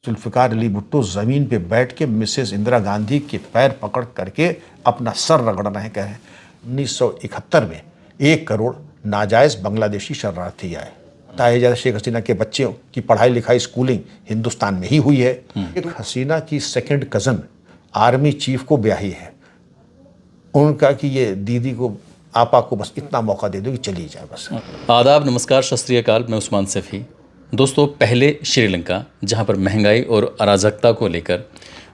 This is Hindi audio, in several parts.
जुल्फ़िकार अली भुट्टो ज़मीन पे बैठ के मिसेस इंदिरा गांधी के पैर पकड़ करके अपना सर रगड़ रहे हैं। कह रहे हैं 1971 में 1 करोड़ नाजायज़ बांग्लादेशी शरणार्थी आए। ताहिर शेख हसीना के बच्चों की पढ़ाई लिखाई स्कूलिंग हिंदुस्तान में ही हुई है। एक हसीना की सेकंड कज़न आर्मी चीफ को ब्याही है। उनका कि ये दीदी को आपा को बस इतना मौका दे दो कि चली जाए बस। आदाब, नमस्कार, सत श्री अकाल। मैं उस्मान सफ़ी। दोस्तों, पहले श्रीलंका, जहां पर महंगाई और अराजकता को लेकर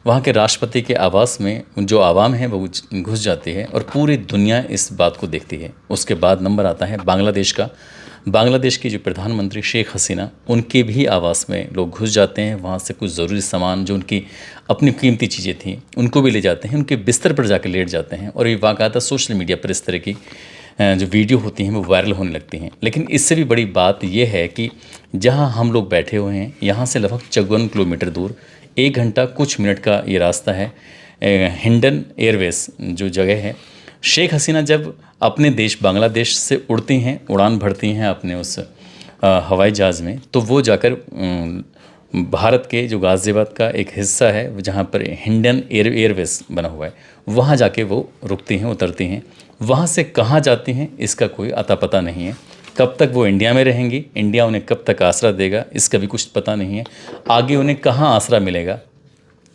वहां के राष्ट्रपति के आवास में जो आवाम है वो घुस जाती है और पूरी दुनिया इस बात को देखती है। उसके बाद नंबर आता है बांग्लादेश का। बांग्लादेश की जो प्रधानमंत्री शेख हसीना, उनके भी आवास में लोग घुस जाते हैं। वहाँ से कुछ ज़रूरी सामान, जो उनकी अपनी कीमती चीज़ें थीं, उनको भी ले जाते हैं। उनके बिस्तर पर जाकर लेट जाते हैं और ये वाक़ाता सोशल मीडिया पर इस तरह की जो वीडियो होती हैं वो वायरल होने लगती हैं। लेकिन इससे भी बड़ी बात यह है कि जहाँ हम लोग बैठे हुए हैं, यहाँ से लगभग 54 किलोमीटर दूर 1 घंटा कुछ मिनट का ये रास्ता है, हिंडन एयरवेज जो जगह है। शेख हसीना जब अपने देश बांग्लादेश से उड़ती हैं, उड़ान भरती हैं अपने उस हवाई जहाज़ में, तो वो जाकर भारत के जो गाज़ियाबाद का एक हिस्सा है जहाँ पर हिंडन एयरवेज बना हुआ है, वहाँ जाके वो रुकती हैं, उतरती हैं। वहाँ से कहाँ जाती हैं इसका कोई अता पता नहीं है। कब तक वो इंडिया में रहेंगी, इंडिया उन्हें कब तक आसरा देगा, इसका भी कुछ पता नहीं है। आगे उन्हें कहाँ आसरा मिलेगा,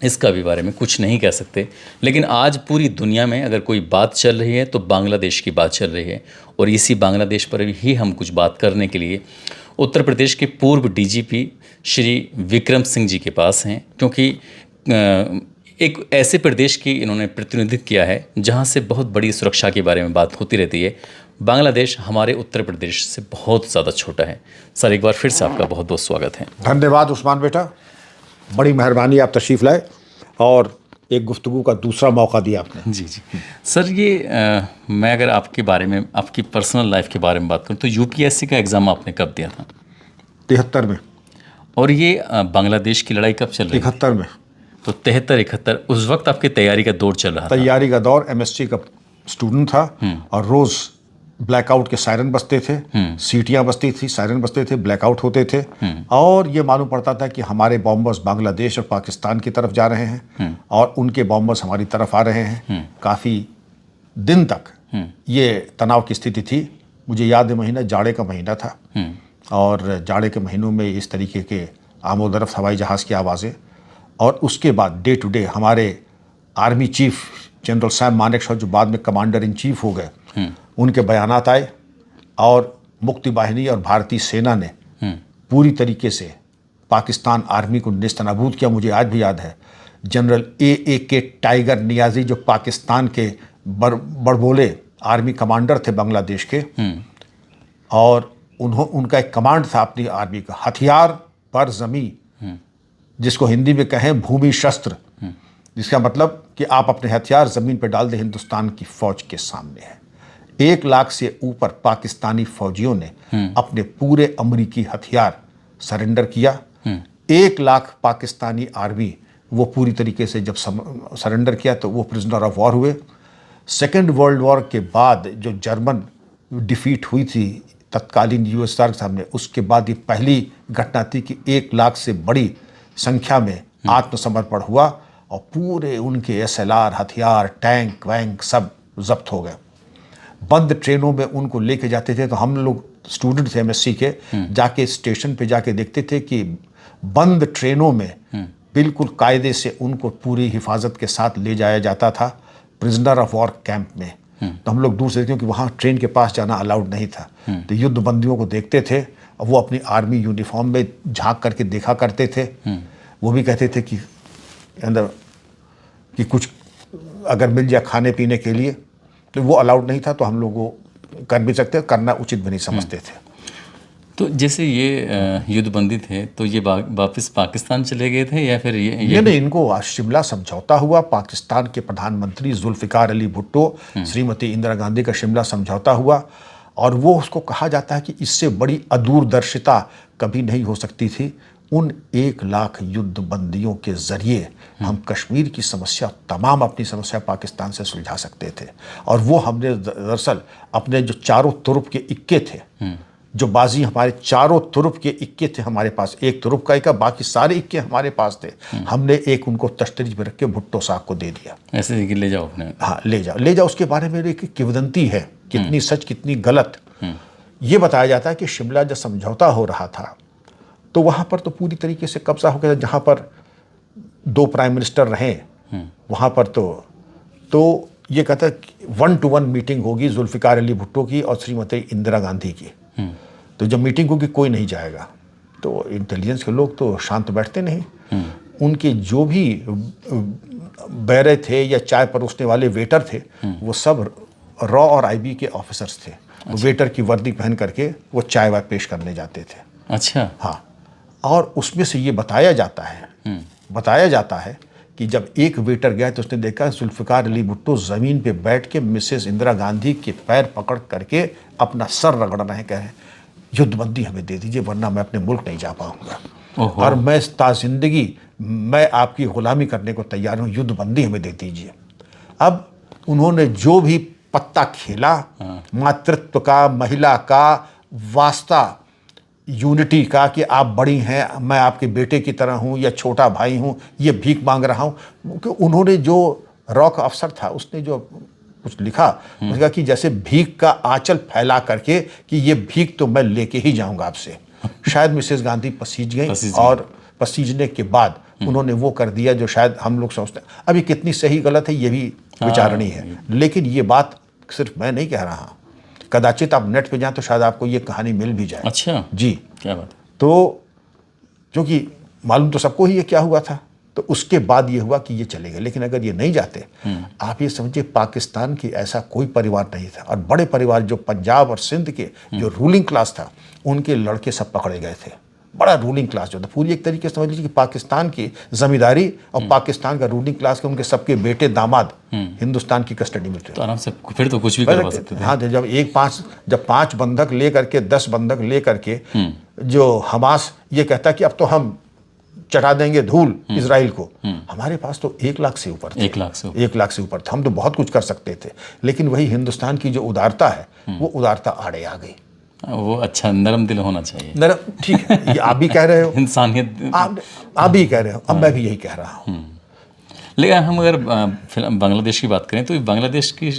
इसका भी बारे में कुछ नहीं कह सकते। लेकिन आज पूरी दुनिया में अगर कोई बात चल रही है तो बांग्लादेश की बात चल रही है। और इसी बांग्लादेश पर ही हम कुछ बात करने के लिए उत्तर प्रदेश के पूर्व डीजीपी श्री विक्रम सिंह जी के पास हैं, क्योंकि एक ऐसे प्रदेश की इन्होंने प्रतिनिधित्व किया है जहां से बहुत बड़ी सुरक्षा के बारे में बात होती रहती है। बांग्लादेश हमारे उत्तर प्रदेश से बहुत ज़्यादा छोटा है। सर, एक बार फिर से आपका बहुत बहुत स्वागत है। धन्यवाद उस्मान बेटा, बड़ी मेहरबानी, आप तशरीफ़ लाए और एक गुफ्तगू का दूसरा मौका दिया आपने। जी। सर, ये मैं अगर आपके बारे में, आपकी पर्सनल लाइफ के बारे में बात करूं तो यूपीएससी का एग्ज़ाम आपने कब दिया था? 73 में। और ये बांग्लादेश की लड़ाई कब चल रही थी? 71 में। तो 73-71 उस वक्त आपकी तैयारी का दौर चल रहा था? तैयारी का दौर, एमएससी का स्टूडेंट था और रोज़ ब्लैकआउट के सायरन बजते थे, सीटियां बजती थी, सायरन बजते थे, ब्लैकआउट होते थे और ये मालूम पड़ता था कि हमारे बॉम्बर्स बांग्लादेश और पाकिस्तान की तरफ जा रहे हैं और उनके बॉम्बर्स हमारी तरफ आ रहे हैं। काफ़ी दिन तक ये तनाव की स्थिति थी। मुझे याद है महीना जाड़े का महीना था और जाड़े के महीनों में इस तरीके के आमोदरफ्त हवाई जहाज़ की आवाज़ें। और उसके बाद डे टू डे हमारे army chief general Sam Manekshaw, जो बाद में कमांडर इन चीफ हो गए, उनके बयानात आए और मुक्ति बाहिनी और भारतीय सेना ने पूरी तरीके से पाकिस्तान आर्मी को नेस्तनाबूद किया। मुझे आज भी याद है जनरल ए टाइगर नियाजी, जो पाकिस्तान के बड़बोले आर्मी कमांडर थे बांग्लादेश के, और उनका एक कमांड था अपनी आर्मी का, हथियार पर जमी, जिसको हिंदी में कहें भूमि शस्त्र, जिसका मतलब कि आप अपने हथियार ज़मीन पर डाल दें, हिंदुस्तान की फ़ौज के सामने है। 1 लाख से ऊपर पाकिस्तानी फ़ौजियों ने अपने पूरे अमरीकी हथियार सरेंडर किया। 1 लाख पाकिस्तानी आर्मी वो पूरी तरीके से जब सरेंडर किया तो वो प्रिजनर ऑफ वॉर हुए। सेकेंड वर्ल्ड वॉर के बाद जो जर्मन डिफीट हुई थी तत्कालीन यूएसआर के सामने, उसके बाद ये पहली घटना थी कि 1 लाख से बड़ी संख्या में आत्मसमर्पण हुआ और पूरे उनके एसएलआर, हथियार, टैंक वैंक सब जब्त हो गए। बंद ट्रेनों में उनको लेके जाते थे, तो हम लोग स्टूडेंट थे एमएससी के, जाके स्टेशन पे जाके देखते थे कि बंद ट्रेनों में बिल्कुल कायदे से उनको पूरी हिफाजत के साथ ले जाया जाता था प्रिजनर ऑफ वॉर कैंप में। तो हम लोग दूर से, क्योंकि वहाँ ट्रेन के पास जाना अलाउड नहीं था, तो युद्ध बंदियों को देखते थे और वो अपनी आर्मी यूनिफॉर्म में झांक करके देखा करते थे। वो भी कहते थे कि अंदर कि कुछ अगर मिल जाए खाने पीने के लिए, तो वो अलाउड नहीं था, तो हम लोग वो कर भी सकते, करना उचित भी नहीं समझते थे। तो जैसे ये युद्धबंदी थे, तो ये वापस पाकिस्तान चले गए थे या फिर ये नहीं, इनको शिमला समझौता हुआ। पाकिस्तान के प्रधानमंत्री जुल्फ़िकार अली भुट्टो, श्रीमती इंदिरा गांधी का शिमला समझौता हुआ और वो उसको कहा जाता है कि इससे बड़ी अदूरदर्शिता कभी नहीं हो सकती थी। उन 1 लाख युद्ध बंदियों के जरिए हम कश्मीर की समस्या, तमाम अपनी समस्या पाकिस्तान से सुलझा सकते थे। और वो हमने दरअसल अपने जो चारों तरफ के इक्के थे, जो बाजी हमारे चारों तरफ के इक्के थे हमारे पास, एक तरफ का इक्का, बाकी सारे इक्के हमारे पास थे। हमने एक उनको तश्तरी पे रख के भुट्टो साहब को दे दिया, ऐसे कि ले जाओ अपने। हाँ ले जाओ ले जाओ। उसके बारे में एक किंवदंती है, कितनी सच कितनी गलत। ये बताया जाता है कि शिमला जब समझौता हो रहा था तो वहाँ पर तो पूरी तरीके से कब्जा हो गया। जहाँ पर 2 प्राइम मिनिस्टर रहे वहाँ पर तो ये कहता है 1-to-1 मीटिंग होगी जुल्फ़िकार अली भुट्टो की और श्रीमती इंदिरा गांधी की। तो जब मीटिंग होगी कोई नहीं जाएगा। तो इंटेलिजेंस के लोग तो शांत बैठते नहीं। उनके जो भी बैरे थे या चाय परोसने वाले वेटर थे वो सब रॉ और आईबी के ऑफिसर्स थे। वो वेटर की वर्दी पहन करके वो चाय वाय पेश करने जाते थे। अच्छा। हाँ, और उसमें से ये बताया जाता है कि जब एक वेटर गया तो उसने देखा जुल्फ़िकार अली भुट्टो ज़मीन पे बैठ के मिसेस इंदिरा गांधी के पैर पकड़ करके अपना सर रगड़ रहे हैं, कह रहे हैं युद्धबंदी हमें दे दीजिए वरना मैं अपने मुल्क नहीं जा पाऊंगा और मैं ताज़िंदगी मैं आपकी ग़ुलामी करने को तैयार हूँ, युद्धबंदी हमें दे दीजिए। अब उन्होंने जो भी पत्ता खेला, मातृत्व का, महिला का, वास्ता यूनिटी का कि आप बड़ी हैं, मैं आपके बेटे की तरह हूं या छोटा भाई हूं, ये भीख मांग रहा हूं। कि उन्होंने जो रॉक अफसर था उसने जो कुछ लिखा उसने कहा कि जैसे भीख का आंचल फैला करके कि ये भीख तो मैं लेके ही जाऊंगा आपसे। शायद मिसेस गांधी पसीज गई और पसीजने के बाद उन्होंने वो कर दिया जो शायद हम लोग सोचते हैं। अभी कितनी सही गलत है ये भी विचारणीय है, लेकिन ये बात सिर्फ मैं नहीं कह रहा। कदाचित आप नेट पे जाएं तो शायद आपको ये कहानी मिल भी जाए। अच्छा जी, क्या बात। तो क्योंकि मालूम तो सबको ही ये क्या हुआ था, तो उसके बाद ये हुआ कि ये चले गए। लेकिन अगर ये नहीं जाते, आप ये समझिए पाकिस्तान की ऐसा कोई परिवार नहीं था और बड़े परिवार जो पंजाब और सिंध के जो रूलिंग क्लास था उनके लड़के सब पकड़े गए थे। बड़ा रूलिंग क्लास जो था पूरी एक तरीके से समझ लीजिए कि पाकिस्तान की जमींदारी और पाकिस्तान का रूलिंग क्लास के उनके सबके बेटे दामाद हिंदुस्तान की कस्टडी में थे। तो आराम से फिर तो कुछ भी करवा सकते थे। हाँ, जब 5 बंधक ले करके 10 बंधक ले करके जो हमास ये कहता कि अब तो हम चढ़ा देंगे धूल इजराइल को, हमारे पास तो 1 लाख से ऊपर थे। 1 लाख से 1 लाख से ऊपर था। हम तो बहुत कुछ कर सकते थे, लेकिन वही हिंदुस्तान की जो उदारता है वो उदारता आड़े आ गई। वो अच्छा नरम दिल होना चाहिए। नरम, ठीक है, ये आप भी कह रहे हो, इंसानियत आप भी कह रहे हो, अब मैं भी यही कह रहा हूँ। लेकिन हम अगर फिलहाल बांग्लादेश की बात करें तो बांग्लादेश की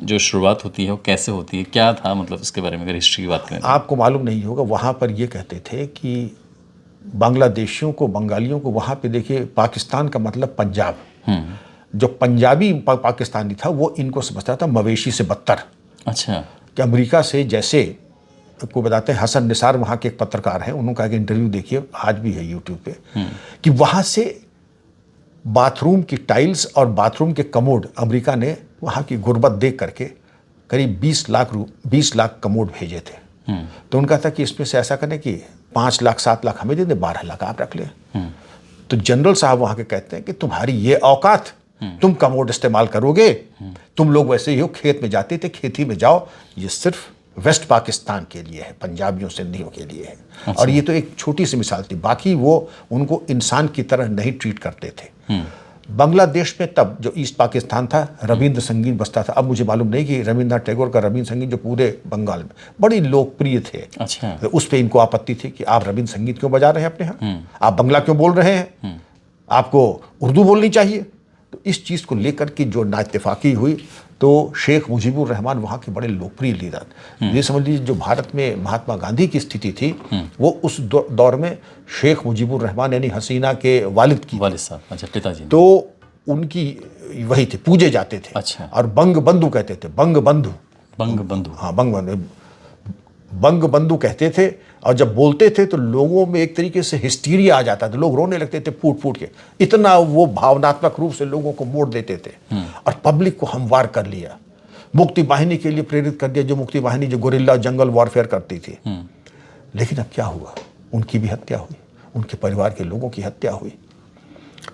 जो शुरुआत होती है वो कैसे होती है, क्या था, मतलब इसके बारे में अगर हिस्ट्री की बात करें तो? आपको मालूम नहीं होगा, वहाँ पर ये कहते थे कि बांग्लादेशियों को, बंगालियों को, वहाँ पे देखिए पाकिस्तान का मतलब पंजाब, जो पंजाबी पाकिस्तानी था वो इनको समझता था मवेशी से बदतर। अच्छा। कि अमेरिका से जैसे को बताते हैं, हसन निसार वहाँ के एक पत्रकार हैं, उन्होंने कहा कि इंटरव्यू देखिए, आज भी है यूट्यूब पे, कि वहाँ से बाथरूम की टाइल्स और बाथरूम के कमोड अमेरिका ने वहाँ की गुर्बत देख करके करीब 20 लाख कमोड भेजे थे। तो उनका था कि इसमें से ऐसा करें कि 5 लाख 7 लाख हमें दे दें, 12 लाख आप रख लें। तो जनरल साहब वहाँ के कहते हैं कि तुम्हारी ये औकात, तुम कमोड इस्तेमाल करोगे, तुम लोग वैसे ही हो, खेत में जाते थे, खेती में जाओ, ये सिर्फ वेस्ट पाकिस्तान के लिए है, पंजाबियों सिंधियों के लिए है। अच्छा। और ये तो एक छोटी सी मिसाल थी, बाकी वो उनको इंसान की तरह नहीं ट्रीट करते थे। बांग्लादेश में तब जो ईस्ट पाकिस्तान था, रविंद्र संगीत बजता था। अब मुझे मालूम नहीं कि रविंद्रनाथ टैगोर का रविंद्र संगीत जो पूरे बंगाल में बड़ी लोकप्रिय थे। अच्छा। तो उस पर इनको आपत्ति थी कि आप रविंद्र संगीत क्यों बजा रहे हैं अपने यहाँ, आप बंगला क्यों बोल रहे हैं, आपको उर्दू बोलनी चाहिए। तो इस चीज़ को लेकर के जो नाइत्तेफाकी हुई, तो शेख मुजीबुर रहमान वहाँ के बड़े लोकप्रिय लीडर। ये समझ लीजिए जो भारत में महात्मा गांधी की स्थिति थी वो उस दौर में शेख मुजीबुर रहमान यानी हसीना के वालिद साहब, अच्छा पिताजी, तो उनकी वही थे, पूजे जाते थे। अच्छा। और बंग बंधु कहते थे, बंग बंधु, हाँ बंग बंधु कहते थे। और जब बोलते थे तो लोगों में एक तरीके से हिस्टीरिया आ जाता था, लोग रोने लगते थे फूट फूट के, इतना वो भावनात्मक रूप से लोगों को मोड़ देते थे। और पब्लिक को हमवार कर लिया, मुक्ति वाहिनी के लिए प्रेरित कर दिया, जो मुक्ति वाहिनी जो गुरिल्ला जंगल वॉरफेयर करती थी। लेकिन अब क्या हुआ, उनकी भी हत्या हुई, उनके परिवार के लोगों की हत्या हुई।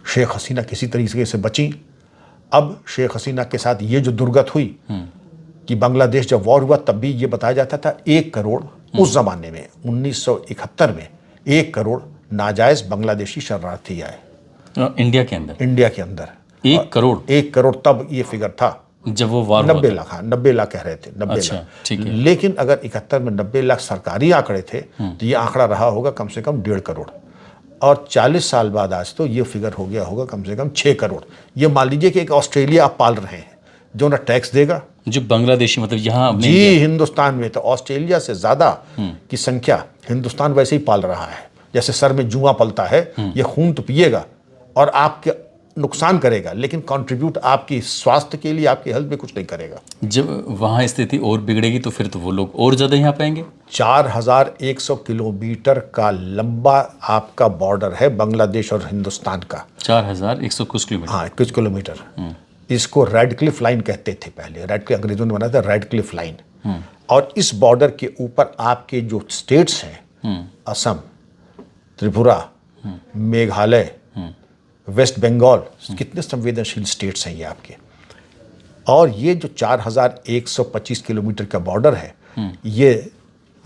शेख हसीना किसी तरीके से बची। अब शेख हसीना के साथ ये जो दुर्गत हुई कि बांग्लादेश जब वॉर हुआ तब भी ये बताया जाता था 1 करोड़, उस जमाने में 1971 में 1 करोड़ नाजायज बांग्लादेशी शरणार्थी आए इंडिया के अंदर। 1 करोड़, 1 करोड़ तब ये फिगर था जब वो वार 90 लाख, हाँ 90 लाख कह रहे थे, 90 अच्छा, लाख। ठीक है। लेकिन अगर 71 में 90 लाख सरकारी आंकड़े थे तो ये आंकड़ा रहा होगा कम से कम 1.5 करोड़, और 40 साल बाद आज तो ये फिगर हो गया होगा कम से कम 6 करोड़। ये मान लीजिए कि एक ऑस्ट्रेलिया आप पाल रहे हैं जो ना टैक्स देगा, जो बांग्लादेशी मतलब यहाँ अपने जी हिंदुस्तान में तो ऑस्ट्रेलिया से ज्यादा की संख्या हिंदुस्तान वैसे ही पाल रहा है। जैसे सर में जुआ पलता है, ये खून तो पिएगा और आपके नुकसान करेगा, लेकिन कंट्रीब्यूट आपकी स्वास्थ्य के लिए, आपकी हेल्थ में कुछ नहीं करेगा। जब वहाँ स्थिति और बिगड़ेगी तो फिर तो वो लोग और ज़्यादा यहाँ पे आएंगे। 4100 किलोमीटर का लंबा आपका बॉर्डर है बांग्लादेश और हिंदुस्तान का। 4100 कुछ किलोमीटर। हाँ, कुछ किलोमीटर। इसको रेड क्लिफ लाइन कहते थे पहले, रेड क्लिफ अंग्रेजों ने बनाया था रेड क्लिफ लाइन। और इस बॉर्डर के ऊपर आपके जो स्टेट्स हैं, असम, त्रिपुरा, मेघालय, वेस्ट बंगाल, कितने संवेदनशील स्टेट्स हैं ये आपके। और ये जो 4125 किलोमीटर का बॉर्डर है, ये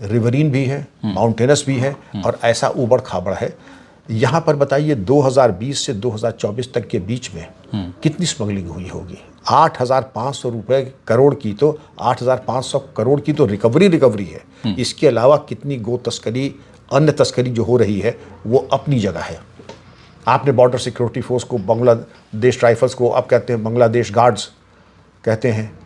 रिवरीन भी है, माउंटेनस भी है, और ऐसा ऊबड़ खाबड़ है। यहाँ पर बताइए 2020 से 2024 तक के बीच में कितनी स्मगलिंग हुई होगी। 8,500 रुपए करोड़ की तो 8,500 करोड़ की तो रिकवरी है। इसके अलावा कितनी गो तस्करी, अन्य तस्करी जो हो रही है वो अपनी जगह है। आपने बॉर्डर सिक्योरिटी फोर्स को, बांग्लादेश राइफल्स को आप कहते हैं बांग्लादेश गार्ड्स कहते हैं,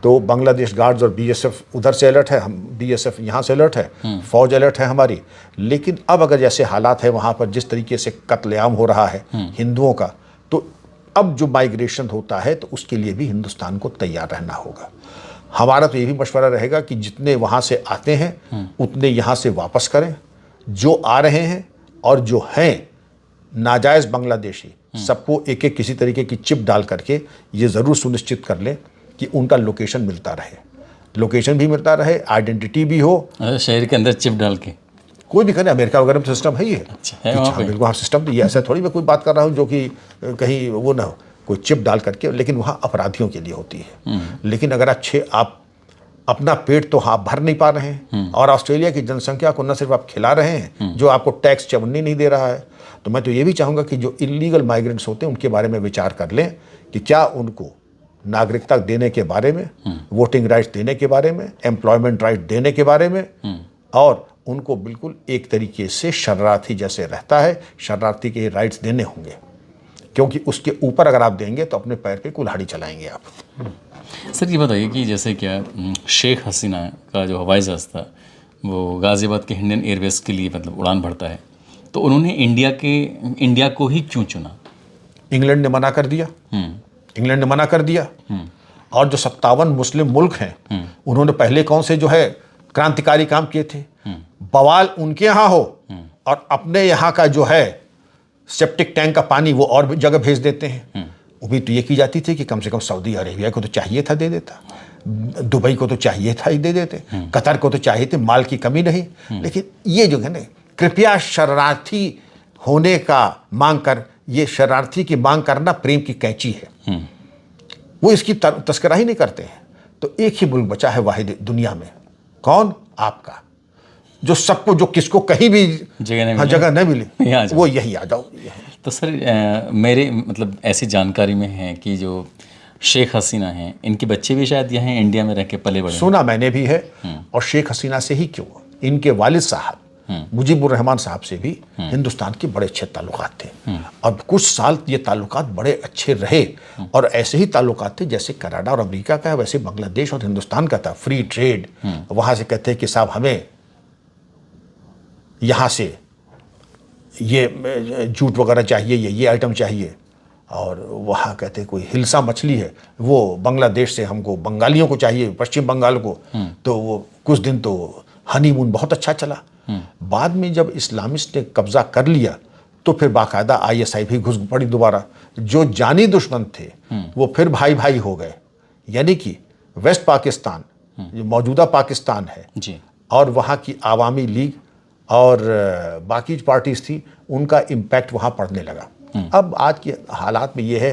तो बांग्लादेश गार्ड्स और बीएसएफ उधर से अलर्ट है, हम बीएसएफ यहाँ से अलर्ट है, फौज अलर्ट है हमारी। लेकिन अब अगर जैसे हालात है वहाँ पर, जिस तरीके से कत्लेआम हो रहा है हिंदुओं का, तो अब जो माइग्रेशन होता है तो उसके लिए भी हिंदुस्तान को तैयार रहना होगा। हमारा तो ये भी मशवरा रहेगा कि जितने वहाँ से आते हैं उतने यहाँ से वापस करें, जो आ रहे हैं और जो हैं नाजायज़ बांग्लादेशी, सबको एक एक किसी तरीके की चिप डाल करके ये ज़रूर सुनिश्चित कर लें कि उनका लोकेशन मिलता रहे, लोकेशन भी मिलता रहे, आइडेंटिटी भी हो। शहर के अंदर चिप डाल के कोई भी करे, अमेरिका वगैरह में सिस्टम है ही है। अच्छा, है वहाँ पे? बिल्कुल, वहाँ सिस्टम तो ये, ऐसा थोड़ी मैं कोई बात कर रहा हूँ जो कि कहीं वो ना हो, कोई चिप डाल करके, लेकिन वहाँ अपराधियों के लिए होती है। लेकिन अगर आप अपना पेट तो आप भर नहीं पा रहे हैं, और ऑस्ट्रेलिया की जनसंख्या को न सिर्फ आप खिला रहे हैं जो आपको टैक्स चवन्नी नहीं दे रहा है, तो मैं तो ये भी चाहूँगा कि जो इलीगल माइग्रेंट्स होते हैं उनके बारे में विचार कर लें कि क्या उनको नागरिकता देने के बारे में, वोटिंग राइट्स देने के बारे में, एम्प्लॉयमेंट राइट देने के बारे में, और उनको बिल्कुल एक तरीके से शरणार्थी जैसे रहता है, शरणार्थी के राइट्स देने होंगे, क्योंकि उसके ऊपर अगर आप देंगे तो अपने पैर पे कुल्हाड़ी चलाएंगे आप। सर ये बताइए कि जैसे क्या शेख हसीना का जो हवाई जहाज़ था वो गाज़ियाबाद के इंडियन एयरवेज के लिए मतलब उड़ान भरता है, तो उन्होंने इंडिया को ही क्यों चुना? इंग्लैंड ने मना कर दिया, इंग्लैंड ने मना कर दिया। और जो 57 मुस्लिम मुल्क हैं उन्होंने पहले कौन से जो है क्रांतिकारी काम किए थे। बवाल उनके यहाँ हो और अपने यहाँ का जो है सेप्टिक टैंक का पानी वो और जगह भेज देते हैं। उम्मीद तो ये की जाती थी कि कम से कम सऊदी अरेबिया को तो चाहिए था दे देता, दुबई को तो चाहिए था ही दे देते, कतर को तो चाहिए थे, माल की कमी नहीं। लेकिन ये जो है ना, कृपया शरणार्थी होने का मांग कर, ये शरणार्थी की मांग करना प्रेम की कैंची है, वो इसकी तस्करा ही नहीं करते हैं। तो एक ही मुल्क बचा है वाहिद दुनिया में, कौन? आपका, जो सबको, जो किसको कहीं भी जगह नहीं मिली वो यही आ जाओ। तो सर मेरे मतलब ऐसी जानकारी में है कि जो शेख हसीना हैं इनके बच्चे भी शायद यहाँ इंडिया में रह के पले बड़े। सुना मैंने भी है, और शेख हसीना से ही क्यों, इनके वालिद साहब मुजीबुर रहमान साहब से भी हिंदुस्तान के बड़े अच्छे ताल्लुकात थे। और कुछ साल ये ताल्लुकात बड़े अच्छे रहे, और ऐसे ही ताल्लुकात थे जैसे कनाडा और अमेरिका का है, वैसे बांग्लादेश और हिंदुस्तान का था, फ्री ट्रेड। वहाँ से कहते हैं कि साहब हमें यहाँ से ये जूट वगैरह चाहिए, ये आइटम चाहिए, और वहाँ कहते हैं कोई हिल्सा मछली है वो बांग्लादेश से हमको, बंगालियों को चाहिए, पश्चिम बंगाल को। तो वो कुछ दिन तो हनीमून बहुत अच्छा चला। बाद में जब इस्लामिस्ट ने कब्जा कर लिया तो फिर बाकायदा ISI भी घुस पड़ी दोबारा। जो जानी दुश्मन थे वो फिर भाई भाई हो गए। यानी कि वेस्ट पाकिस्तान, जो मौजूदा पाकिस्तान है जी, और वहाँ की आवामी लीग और बाकी पार्टीज थी, उनका इम्पैक्ट वहाँ पड़ने लगा। अब आज के हालात में ये है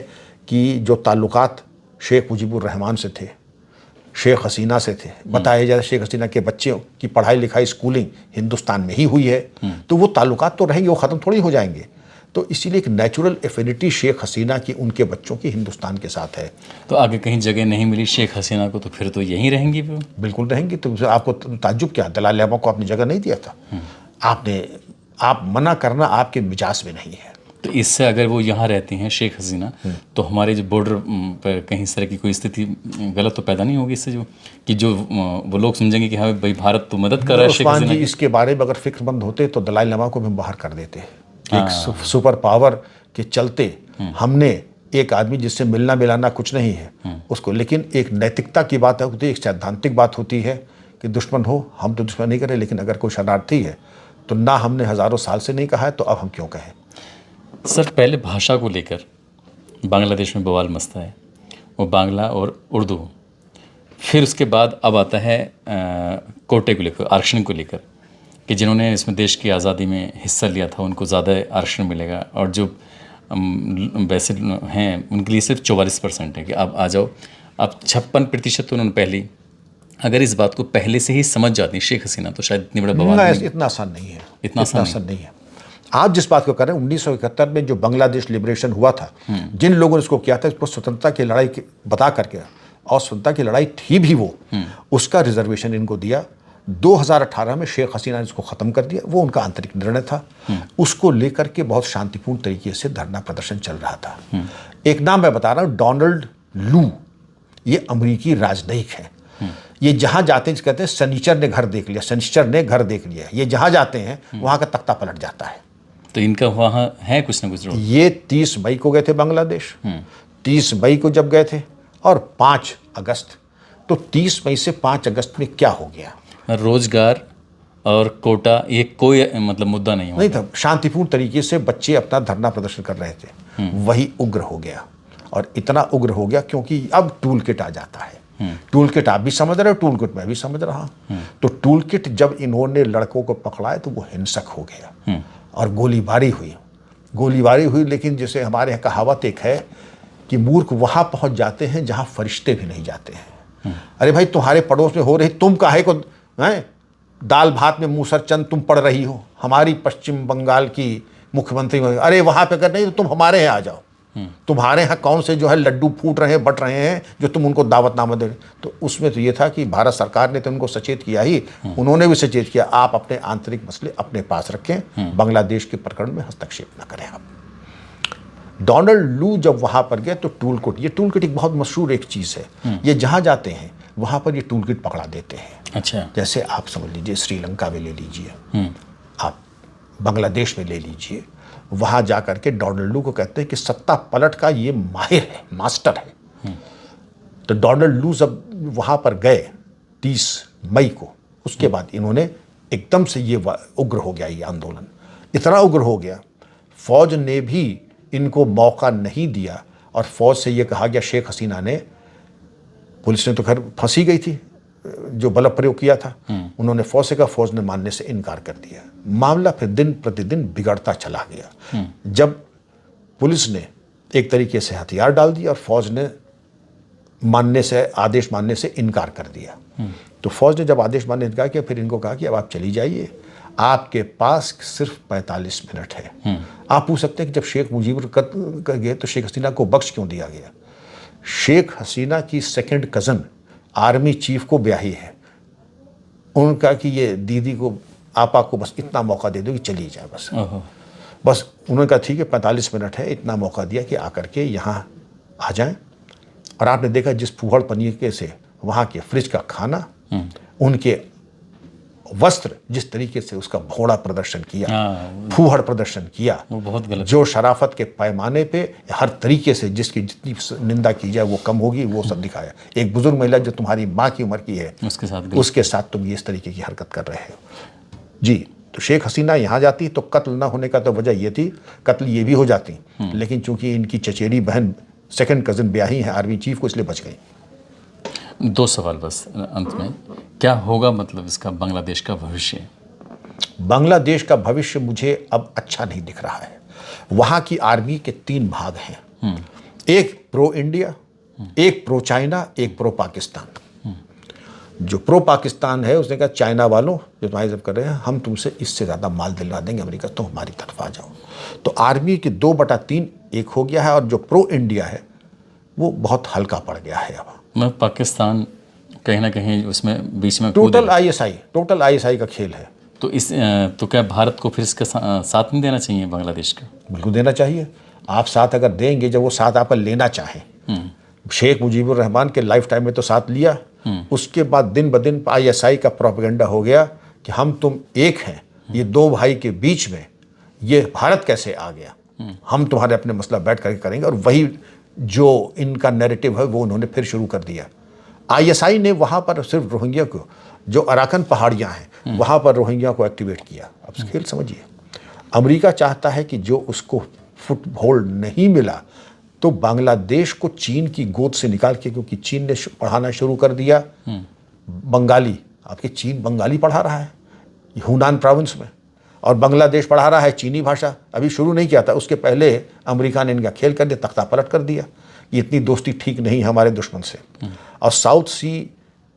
कि जो ताल्लुकात शेख मुजीबुर रहमान से थे, शेख हसीना से थे, बताया जाए शेख हसीना के बच्चों की पढ़ाई लिखाई, स्कूलिंग हिंदुस्तान में ही हुई है, तो वो ताल्लुकात तो रहेंगे, वो ख़त्म थोड़ी हो जाएंगे। तो इसीलिए एक नेचुरल एफिनिटी शेख हसीना की उनके बच्चों की हिंदुस्तान के साथ है। तो आगे कहीं जगह नहीं मिली शेख हसीना को, तो फिर तो यहीं रहेंगी वो। बिल्कुल रहेंगी। तो आपको ताज्जुब क्या, दलाई लामा को आपने जगह नहीं दिया था? आप मना करना आपके मिजाज में नहीं है। तो इससे अगर वो यहाँ रहती हैं शेख हसीना, तो हमारे जो बॉर्डर पर कहीं इस तरह की कोई स्थिति गलत तो पैदा नहीं होगी इससे, जो वो लोग समझेंगे कि हाँ भाई भारत तो मदद कर रहा है शेख उस्मान हसीना जी, इसके बारे में अगर फिक्रमंद होते तो दलाई लामा को भी बाहर कर देते। एक सुपर पावर के चलते हमने एक आदमी जिससे मिलना मिलाना कुछ नहीं है उसको, लेकिन एक नैतिकता की बात होती है, एक सैद्धांतिक बात होती है कि दुश्मन हो, हम तो दुश्मन नहीं कर रहे, लेकिन अगर कोई शरणार्थी है तो ना हमने हज़ारों साल से नहीं कहा है, तो अब हम क्यों कहें। सर, पहले भाषा को लेकर बांग्लादेश में बवाल मचता है, वो बांग्ला और उर्दू। फिर उसके बाद अब आता है कोटे को लेकर, आरक्षण को लेकर, कि जिन्होंने इसमें देश की आज़ादी में हिस्सा लिया था उनको ज़्यादा आरक्षण मिलेगा, और जो वैसे हैं उनके लिए सिर्फ 44% है कि आप आ जाओ। अब 56% तो उन्होंने पहले, अगर इस बात को पहले से ही समझ जाती शेख हसीना तो शायद इतनी बड़ा बवाल नहीं। इतना आसान नहीं है, इतना आसान नहीं है। आप जिस बात को कर रहे हैं, 1971 में जो बांग्लादेश लिबरेशन हुआ था, जिन लोगों ने इसको किया था, इसको स्वतंत्रता की लड़ाई बता करके, और स्वतंत्रता की लड़ाई थी भी वो, उसका रिजर्वेशन इनको दिया। 2018 में शेख हसीना ने इसको ख़त्म कर दिया, वो उनका आंतरिक निर्णय था। उसको लेकर के बहुत शांतिपूर्ण तरीके से धरना प्रदर्शन चल रहा था। एक नाम मैं बता रहा हूँ, डोनाल्ड लू, ये अमरीकी राजनयिक है। ये जहाँ जाते हैं कहते हैं सनीचर ने घर देख लिया, सनीचर ने घर देख लिया। ये जहाँ जाते हैं वहाँ का तख्ता पलट जाता है। तो इनका वहाँ है कुछ ना कुछ रोल। ये 30 मई को गए थे बांग्लादेश, 30 मई को जब गए थे, और 5 अगस्त, तो 30 मई से 5 अगस्त में क्या हो गया? रोजगार और कोटा ये कोई मतलब मुद्दा नहीं था। शांतिपूर्ण तरीके से बच्चे अपना धरना प्रदर्शन कर रहे थे, वही उग्र हो गया। और इतना उग्र हो गया क्योंकि अब टूल किट आ जाता है। टूल किट आप भी समझ रहे हो, टूल किट मैं भी समझ रहा हूँ। तो टूल किट जब इन्होंने लड़कों को पकड़ा है तो वो हिंसक हो गया और गोलीबारी हुई। लेकिन जैसे हमारे यहाँ कहावत एक है कि मूर्ख वहाँ पहुँच जाते हैं जहाँ फरिश्ते भी नहीं जाते हैं। अरे भाई, तुम्हारे पड़ोस में हो रही, तुम काहे को हैं दाल भात में मूसर चंद तुम पढ़ रही हो? हमारी पश्चिम बंगाल की मुख्यमंत्री, अरे वहाँ पे अगर नहीं तो तुम हमारे यहाँ आ जाओ। तुम्हारे यहाँ कौन से जो है लड्डू फूट रहे हैं, बट रहे हैं, जो तुम उनको दावतनामा दे रहे। तो उसमें तो ये था कि भारत सरकार ने तो उनको सचेत किया ही, उन्होंने भी सचेत किया, आप अपने आंतरिक मसले अपने पास रखें, बांग्लादेश के प्रकरण में हस्तक्षेप न करें आप। डोनाल्ड लू जब वहाँ पर गए तो टूल किट, ये टूल किट एक बहुत मशहूर एक चीज़ है। ये जहाँ जाते हैं वहाँ पर ये टूल किट पकड़ा देते हैं। अच्छा। जैसे आप समझ लीजिए श्रीलंका में ले लीजिए, आप बांग्लादेश में ले लीजिए, वहाँ जा कर के डोनाल्ड लू को कहते हैं कि सत्ता पलट का ये माहिर है, मास्टर है। तो डोनाल्ड लू जब वहाँ पर गए 30 मई को, उसके बाद इन्होंने एकदम से ये उग्र हो गया, ये आंदोलन इतना उग्र हो गया, फौज ने भी इनको मौका नहीं दिया। और फौज से ये कहा गया, शेख हसीना ने, पुलिस ने तो खैर फंसी गई थी जो बल प्रयोग किया था, उन्होंने फौज से कहा, फौज ने मानने से इनकार कर दिया। मामला फिर दिन प्रतिदिन बिगड़ता चला गया। जब पुलिस ने एक तरीके से हथियार डाल दिया और फौज ने आदेश मानने से इनकार कर दिया, तो फौज ने जब आदेश मानने इनकार किया, फिर इनको कहा कि अब आप चली जाइए, आपके पास सिर्फ 45 मिनट है। आप पूछ सकते हैं कि जब शेख मुजीब कर गए तो शेख हसीना को बख्श क्यों दिया गया? शेख हसीना की सेकंड कज़न आर्मी चीफ को ब्याही है। उनका कि ये दीदी को, आपा को बस इतना मौका दे दो कि चली जाए, बस उन्होंने कहा ठीक है 45 मिनट है, इतना मौका दिया कि आकर के यहाँ आ जाएं। और आपने देखा जिस फूहड़ तरीके से वहाँ के फ्रिज का खाना, उनके वस्त्र, जिस तरीके से उसका भोड़ा प्रदर्शन किया, फूहड़ प्रदर्शन किया, वो बहुत गलत। जो शराफत के पैमाने पे हर तरीके से जिसकी जितनी निंदा की जाए वो कम होगी, वो सब दिखाया। एक बुजुर्ग महिला जो तुम्हारी माँ की उम्र की है, उसके साथ तुम ये इस तरीके की हरकत कर रहे हो जी। तो शेख हसीना यहाँ जाती तो कत्ल ना होने का तो वजह ये थी, कत्ल ये भी हो जाती, लेकिन चूंकि इनकी चचेरी बहन सेकंड कज़न ब्याही है आर्मी चीफ को, इसलिए बच गई। 2 सवाल बस अंत में, क्या होगा मतलब इसका बांग्लादेश का भविष्य? बांग्लादेश का भविष्य मुझे अब अच्छा नहीं दिख रहा है। वहाँ की आर्मी के 3 भाग हैं, एक प्रो इंडिया, एक प्रो चाइना, एक प्रो पाकिस्तान। जो प्रो पाकिस्तान है उसने कहा चाइना वालों जो तुम्हारी जब कर रहे हैं हम तुमसे इससे ज़्यादा माल दिलवा देंगे अमेरिका, तो हमारी तरफ आ जाओ। तो आर्मी के 2/3 एक हो गया है और जो प्रो इंडिया है वो बहुत हल्का पड़ गया है। अब मैं पाकिस्तान कहीं ना कहीं उसमें बीच में टोटल आईएसआई का खेल है। तो क्या भारत को फिर इसका साथ नहीं देना चाहिए बांग्लादेश का? बिल्कुल देना चाहिए। आप साथ अगर देंगे, जब वो साथ आप लेना चाहें, शेख मुजीबुर रहमान के लाइफ टाइम में तो साथ लिया, उसके बाद दिन ब दिन आईएसआई का प्रोपेगेंडा हो गया कि हम तुम एक हैं, ये दो भाई के बीच में ये भारत कैसे आ गया, हम तुम्हारे अपने मसला बैठ करके करेंगे। और वही जो इनका नैरेटिव है वो उन्होंने फिर शुरू कर दिया। आईएसआई ने वहाँ पर सिर्फ रोहिंग्या को, जो अराकन पहाड़ियाँ हैं वहाँ पर रोहिंग्या को एक्टिवेट किया। अब खेल समझिए, अमेरिका चाहता है कि जो उसको फुटहोल्ड नहीं मिला तो बांग्लादेश को चीन की गोद से निकाल के, क्योंकि चीन ने पढ़ाना शुरू कर दिया बंगाली। आपके चीन बंगाली पढ़ा रहा है हुनान प्रोविंस में, और बांग्लादेश पढ़ा रहा है चीनी भाषा। अभी शुरू नहीं किया था, उसके पहले अमेरिका ने इनका खेल कर दिया, तख्ता पलट कर दिया। ये इतनी दोस्ती ठीक नहीं हमारे दुश्मन से। और साउथ सी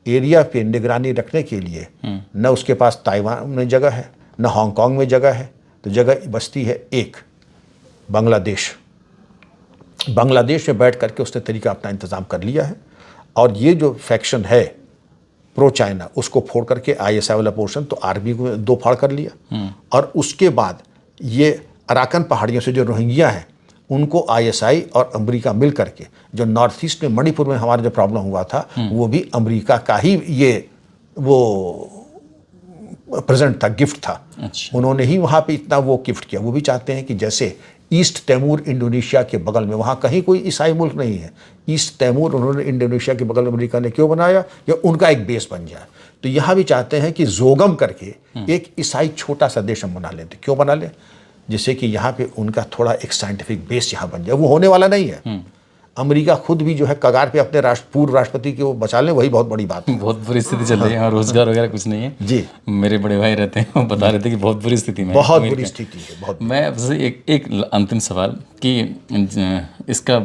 एरिया पे निगरानी रखने के लिए न उसके पास ताइवान में जगह है, न हांगकांग में जगह है, तो जगह बचती है एक बांग्लादेश में बैठ करके उसने तरीका अपना इंतज़ाम कर लिया है। और ये जो फैक्शन है प्रो चाइना, उसको फोड़ करके आईएसआई वाला पोर्शन तो आर्मी को दो फाड़ कर लिया। और उसके बाद ये अराकन पहाड़ियों से जो रोहिंग्या हैं उनको आईएसआई और अमेरिका मिल करके, जो नॉर्थ ईस्ट में मणिपुर में हमारा जो प्रॉब्लम हुआ था वो भी अमेरिका का ही ये वो प्रेजेंट था, गिफ्ट था। अच्छा। उन्होंने ही वहाँ पे इतना वो गिफ्ट किया। वो भी चाहते हैं कि जैसे ईस्ट तैमूर इंडोनेशिया के बगल में, वहाँ कहीं कोई ईसाई मुल्क नहीं है, ईस्ट तैमूर उन्होंने इंडोनेशिया के बगल में अमेरिका ने क्यों बनाया, या उनका एक बेस बन जाए। तो यहाँ भी चाहते हैं कि जोगम करके एक ईसाई छोटा सा देश हम बना लेते। क्यों बना ले? जिससे कि यहाँ पे उनका थोड़ा एक साइंटिफिक बेस यहाँ बन जाए। वो होने वाला नहीं है। अमेरिका खुद भी जो है कगार पे अपने पूर्व राष्ट्रपति के वो बचा लें, वही बहुत बड़ी बात है। बहुत बुरी स्थिति चल रही है और रोजगार वगैरह कुछ नहीं है जी। मेरे बड़े भाई रहते हैं, वो बता रहे थे कि बहुत बुरी स्थिति में, बहुत बुरी स्थिति है, बहुत। मैं आपसे एक अंतिम सवाल कि इसका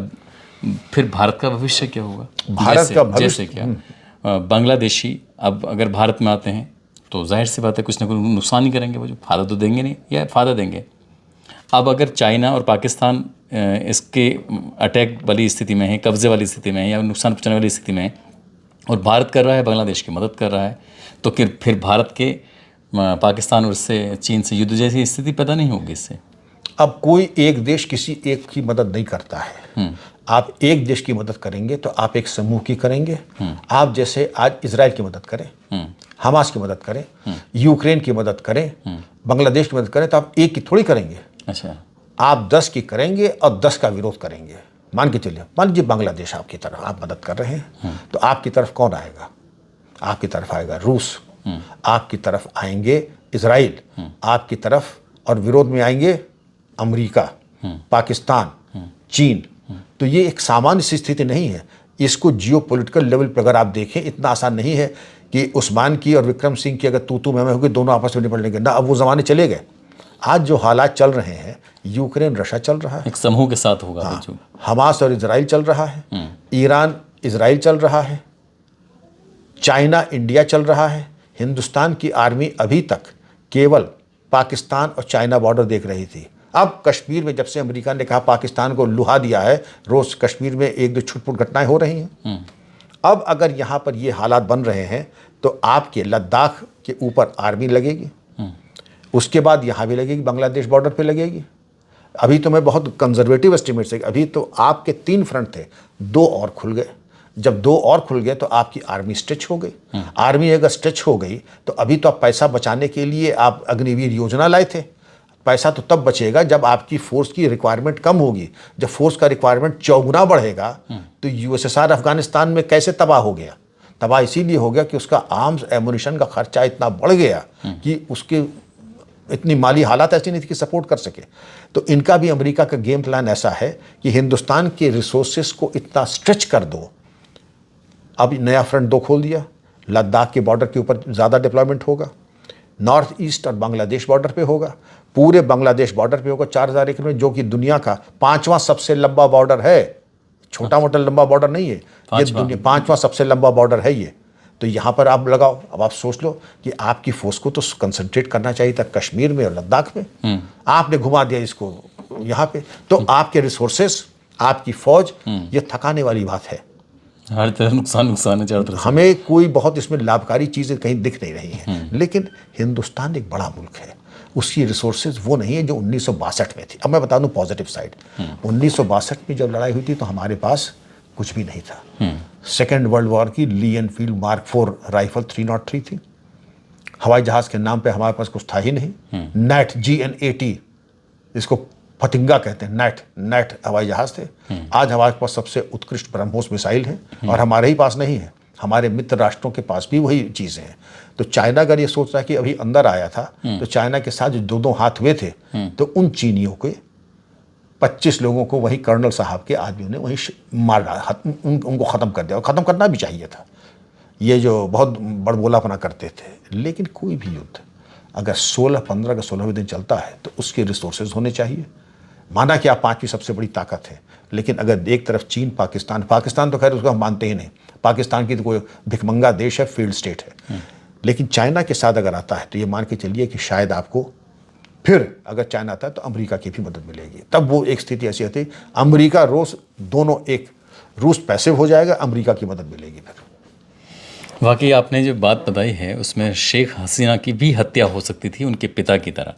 फिर भारत का भविष्य क्या होगा? भारत का भविष्य जैसे क्या बांग्लादेशी अब अगर भारत में आते हैं तो जाहिर सी बात है कुछ ना कुछ नुकसान ही करेंगे, वो जो फायदा तो देंगे नहीं या फायदा देंगे। अब अगर चाइना और पाकिस्तान इसके अटैक वाली स्थिति में है, कब्जे वाली स्थिति में है या नुकसान पहुंचाने वाली स्थिति में है, और भारत कर रहा है, बांग्लादेश की मदद कर रहा है, तो फिर भारत के पाकिस्तान और इससे चीन से युद्ध जैसी स्थिति पैदा नहीं होगी इससे? अब कोई एक देश किसी एक की मदद नहीं करता है। आप एक देश की मदद करेंगे तो आप एक समूह की करेंगे। आप जैसे आज इजराइल की मदद करें, हमास की मदद करें, यूक्रेन की मदद करें, बांग्लादेश की मदद करें, तो आप एक की थोड़ी करेंगे। अच्छा, आप 10 की करेंगे और 10 का विरोध करेंगे। मान के चलिए, मान लीजिए बांग्लादेश आपकी तरफ आप मदद कर रहे हैं, तो आपकी तरफ कौन आएगा? आपकी तरफ आएगा रूस, आपकी तरफ आएंगे इजराइल, आपकी तरफ और विरोध में आएंगे अमेरिका, पाकिस्तान, चीन। तो ये एक सामान्य सी स्थिति नहीं है। इसको जियोपॉलिटिकल लेवल पर अगर आप देखें, इतना आसान नहीं है कि उस्मान की और विक्रम सिंह की अगर तू मैं होगी, दोनों आपस में निपट लेंगे ना। अब वो ज़माने चले गए। आज जो हालात चल रहे हैं, यूक्रेन रशिया चल रहा है, एक समूह के साथ होगा। हाँ, हमास और इजराइल चल रहा है, ईरान इजराइल चल रहा है, चाइना इंडिया चल रहा है। हिंदुस्तान की आर्मी अभी तक केवल पाकिस्तान और चाइना बॉर्डर देख रही थी। अब कश्मीर में जब से अमेरिका ने कहा पाकिस्तान को लुहा दिया है, रोज कश्मीर में एक दो छुटपुट घटनाएं हो रही हैं। अब अगर यहाँ पर ये हालात बन रहे हैं तो आपके लद्दाख के ऊपर आर्मी लगेगी, उसके बाद यहाँ भी लगेगी, बांग्लादेश बॉर्डर पे लगेगी। अभी तो मैं बहुत कंजर्वेटिव एस्टिमेट से, अभी तो आपके 3 फ्रंट थे, 2 और खुल गए। जब 2 और खुल गए तो आपकी आर्मी स्ट्रेच हो गई। आर्मी अगर स्ट्रेच हो गई तो अभी तो आप पैसा बचाने के लिए आप अग्निवीर योजना लाए थे। पैसा तो तब बचेगा जब आपकी फोर्स की रिक्वायरमेंट कम होगी। जब फोर्स का रिक्वायरमेंट 4 गुना बढ़ेगा तो यूएसएसआर अफगानिस्तान में कैसे तबाह हो गया? तबाह इसीलिए हो गया कि उसका आर्म्स एमुनिशन का खर्चा इतना बढ़ गया कि उसके इतनी माली हालात ऐसी नहीं थी कि सपोर्ट कर सके। तो इनका भी अमेरिका का गेम प्लान ऐसा है कि हिंदुस्तान के रिसोर्सेस को इतना स्ट्रेच कर दो। अब नया फ्रंट 2 खोल दिया, लद्दाख के बॉर्डर के ऊपर ज़्यादा डिप्लॉयमेंट होगा, नॉर्थ ईस्ट और बांग्लादेश बॉर्डर पे होगा, पूरे बांग्लादेश बॉर्डर पे होगा 4000 एकड़ में, जो कि दुनिया का 5वां सबसे लंबा बॉर्डर है। छोटा मोटा लंबा बॉर्डर नहीं है ये, दुनिया 5वां सबसे लंबा बॉर्डर है ये। तो यहाँ पर आप लगाओ। अब आप सोच लो कि आपकी फोर्स को तो कंसंट्रेट करना चाहिए था कश्मीर में और लद्दाख में, आपने घुमा दिया इसको यहाँ पे। तो आपके रिसोर्सेस, आपकी फौज, ये थकाने वाली बात है। हर तरफ नुकसान है चारों तरफ से। हमें कोई बहुत इसमें लाभकारी चीज़ें कहीं दिख नहीं रही हैं। लेकिन हिंदुस्तान एक बड़ा मुल्क है, उसकी रिसोर्सेज वो नहीं है जो 1962 में थी। अब मैं बता दूं पॉजिटिव साइड, 1962 में जब लड़ाई हुई थी तो हमारे पास कुछ भी नहीं था। सेकेंड वर्ल्ड वॉर की ली एनफील्ड मार्क 4 राइफल 303 थी। हवाई जहाज़ के नाम पे हमारे पास कुछ था ही नहीं। नेट GN80, इसको फतिंगा कहते हैं, नेट हवाई जहाज़ थे। आज हमारे पास सबसे उत्कृष्ट ब्रह्मोस मिसाइल है और हमारे ही पास नहीं है, हमारे मित्र राष्ट्रों के पास भी वही चीज़ें हैं। तो चाइना अगर ये सोच रहा है कि अभी अंदर आया था, तो चाइना के साथ जो दो हाथ हुए थे, तो उन चीनियों के 25 लोगों को वही कर्नल साहब के आदमियों ने वहीं मार डाला, उनको ख़त्म कर दिया। और ख़त्म करना भी चाहिए था, ये जो बहुत बड़बोलापना करते थे। लेकिन कोई भी युद्ध अगर 16-15 का 16वें दिन चलता है तो उसके रिसोर्सेज होने चाहिए। माना कि आप 5वीं सबसे बड़ी ताकत है, लेकिन अगर एक तरफ चीन, पाकिस्तान तो खैर उसको हम मानते ही नहीं, पाकिस्तान की तो कोई भिखमंगा देश है, फील्ड स्टेट है। लेकिन चाइना के साथ अगर आता है तो ये मान के चलिए कि शायद आपको फिर अगर चाइना आता है तो अमेरिका की भी मदद मिलेगी। तब वो एक स्थिति ऐसी होती, अमेरिका रूस दोनों एक, रूस पैसिव हो जाएगा, अमेरिका की मदद मिलेगी फिर। वाकई आपने जो बात बताई है उसमें शेख हसीना की भी हत्या हो सकती थी उनके पिता की तरह,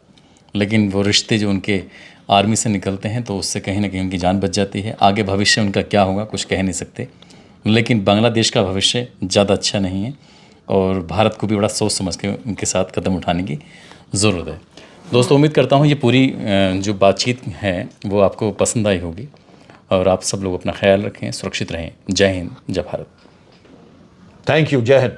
लेकिन वो रिश्ते जो उनके आर्मी से निकलते हैं तो उससे कहीं ना कहीं उनकी जान बच जाती है। आगे भविष्य उनका क्या होगा कुछ कह नहीं सकते, लेकिन बांग्लादेश का भविष्य ज़्यादा अच्छा नहीं है और भारत को भी बड़ा सोच समझ के उनके साथ कदम उठाने की ज़रूरत है। दोस्तों, उम्मीद करता हूँ ये पूरी जो बातचीत है वो आपको पसंद आई होगी और आप सब लोग अपना ख्याल रखें, सुरक्षित रहें। जय हिंद, जय भारत। थैंक यू, जय हिंद।